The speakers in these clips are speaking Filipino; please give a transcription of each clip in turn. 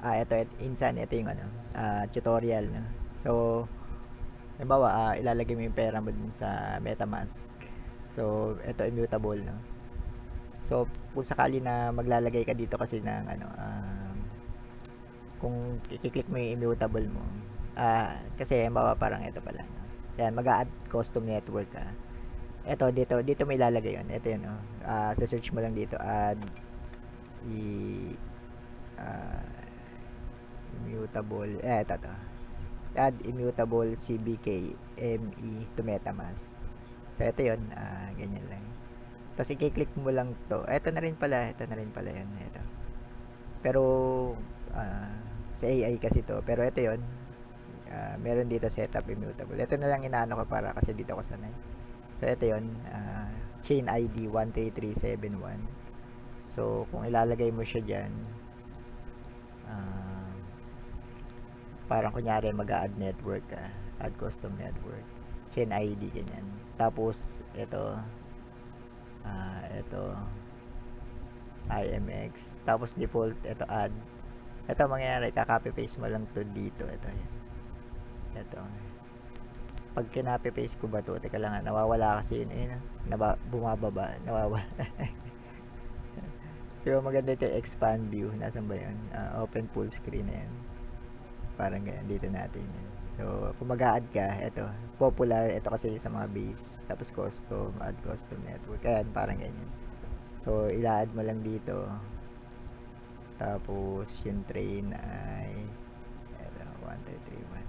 ito yung ano, tutorial, no? So, halimbawa, ilalagay mo yung pera mo dun sa MetaMask. So, ito immutable, no? So, kung sakali na maglalagay ka dito kasi ng ano, kung i-click mo yung immutable mo, kasi halimbawa parang ito pala, no? Yan, mag-a-add custom network ka. Ito, dito may ilalagay yun. Ito yun, no? Sa search mo lang dito, add i uh, immutable, ito to. Add immutable CBK ME to MetaMask. So, ito yun, ganyan lang. Tapos, i-click mo lang to. Ito na rin pala yun. Ito. Pero, sa AI kasi to. Pero ito yun, meron dito setup immutable. Ito na lang inaano ko para kasi dito ko sanay. So, ito yun, chain ID 13371. So, kung ilalagay mo siya dyan, parang kunyari mag-add network ka, add custom network, chain ID, ganyan. Tapos, ito, IMX. Tapos, default, ito, add. Ito, mangyayari, kaka-copy paste mo lang to dito. Ito, yan. Ito. Pag kinopy-paste ko ba to, teka lang, nawawala kasi yun, bumababa, nawawala. So, maganda ito expand view. Nasaan ba yun? Open full screen na yan. Parang ganyan, dito natin yan. So, kung mag-a-add ka, ito, popular, ito kasi sa mga base, tapos custom, add custom network, ayan, parang ganyan. So, ila-add mo lang dito. Tapos, yung train ay, ito, 1331.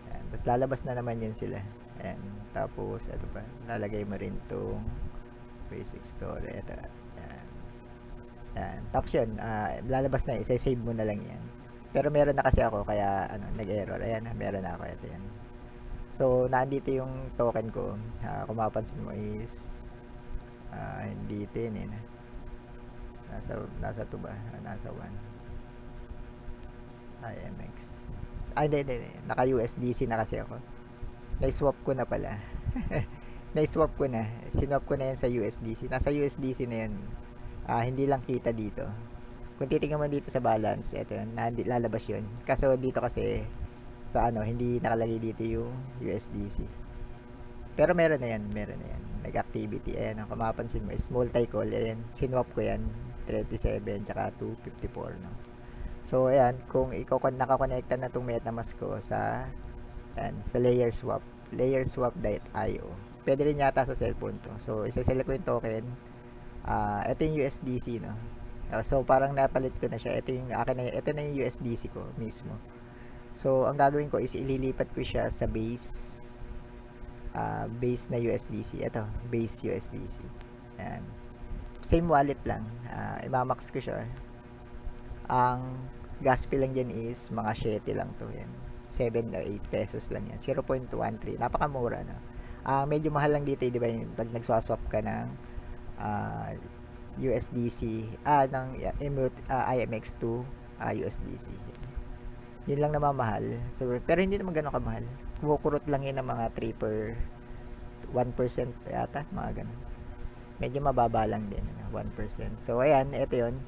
Ayan, tapos lalabas na naman yan sila. Ayan, tapos, ito pa, lalagay mo rin itong Face Explorer, ito, ayan. Ayan, tapos yun, lalabas na, isa-save mo na lang yan. Pero meron na kasi ako, kaya nag-error. Ayan, meron na ako. Ito yan. So, nandito yung token ko. Kung mapansin mo is, hindi ito yun. Nasa 2 ba? Nasa 1. IMX. Hindi. Naka-USDC na kasi ako. Na-swap ko na pala. Na-swap ko na. Sinwap ko na yan sa USDC. Nasa USDC na yan. Hindi lang kita dito. Kung titingnan mo dito sa balance, eto yun, lalabas yun. Kaso dito kasi, sa hindi nakalagay dito yung USDC. Pero meron na yan. Nag-activity, ayan, kung mapapansin mo, is multi-call, ayan, sinwap ko yan, 37, tsaka 254, no? So, ayan, kung nakakonekta na itong MetaMask ko sa layerswap.io. Pwede rin yata sa cellphone to. So, isa-select ko yung token. Ito yung USDC, no? So, parang napalit ko na siya. Ito na yung USDC ko mismo. So, ang gagawin ko is ililipat ko siya sa base na USDC. Ito, base USDC. Ayan. Same wallet lang. Imamax ko siya. Ang gas fee lang dyan is mga 7 lang to. Yan. 7 or 8 pesos lang yan. 0.13. Napakamura, no? Medyo mahal lang dito, di ba? Pag nagswaswap ka ng USDC ng IMX to USDC. Yun lang naman mahal. So, pero hindi naman gano'n kamahal. Kumukurot lang yun ng mga 3 per 1% yata, mga gano'n. Medyo mababa lang din, 1%. So, ayan, ito yun.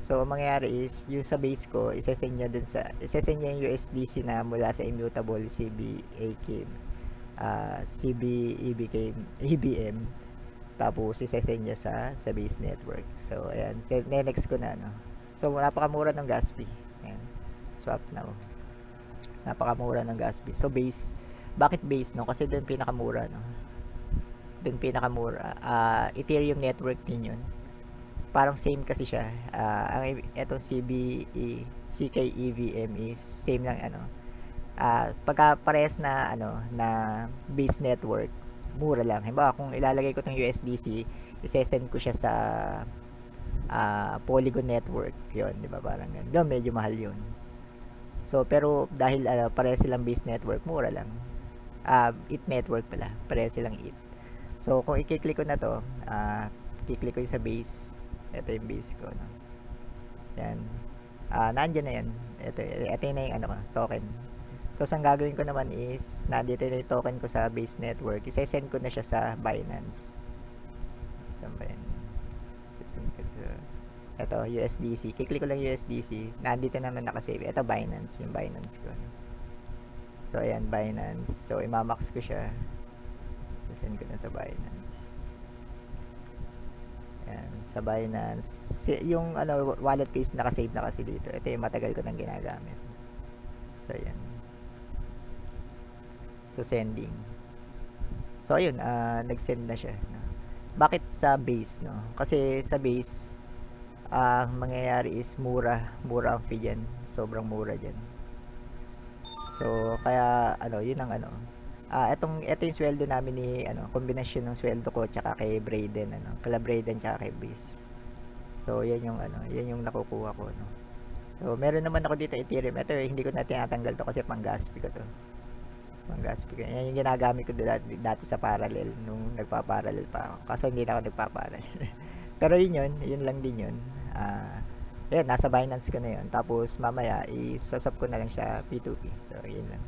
So, ang mangyayari is, yung sa base ko, isesend niya yung USDC na mula sa immutable EBM. Tapos, isesend niya sa base network. So, ayan. Next ko na, no? So, napakamura ng gas fee. Ayan. Swap now. Napakamura ng gas fee. So, base. Bakit base, no? Kasi doon pinakamura, no? Doon pinakamura. Ethereum network din yun. Parang same kasi siya. Etong CKEVM is same lang, pagka pares na, na base network, mura lang. Halimbawa, kung ilalagay ko tong USDC, isesend ko siya sa Polygon network. Yun, di ba? Parang ganun. Doon, medyo mahal yun. So, pero dahil pareha silang base network, mura lang. IT network pala. Pareha silang IT. So, kung i-click ko na to, i-click ko yung sa base. Ito yung base ko. No? Yan. Nandyan na yan. Ito na yung token. Tapos, ang gagawin ko naman is, nandito na yung token ko sa base network. Isesend ko na siya sa Binance. Saan ba yan? Isesend ko to. Ito, USDC. Kiklik ko lang USDC. Nandito naman nakasave. Ito, Binance. Yung Binance ko. So, ayan, Binance. So, imamax ko siya. Send ko na sa Binance. Ayan, sa Binance. Yung wallet case nakasave na kasi dito. Ito yung matagal ko nang ginagamit. So, ayan. So, sending. So, ayun, nag-send na siya. No? Bakit sa base, no? Kasi sa base, mangyayari is mura ang fee dyan. Sobrang mura dyan. So, kaya, yun ang ito yung sweldo namin ni, kombinasyon ng sweldo ko tsaka kay Brayden, kala Brayden tsaka kay Base. So, yan yung nakukuha ko, no. So, meron naman ako dito Ethereum. Ito, hindi ko na tinatanggal to kasi pang-gas fee ko to. Pang-gas fee ko. Yan yung ginagamit ko dati sa parallel, nung nagpa-parallel pa ako. Kaso hindi na ako nagpa-parallel. Pero yun lang din yun. Yan, nasa Binance ko na yun. Tapos mamaya, isosop ko na lang siya P2P. So, yun lang.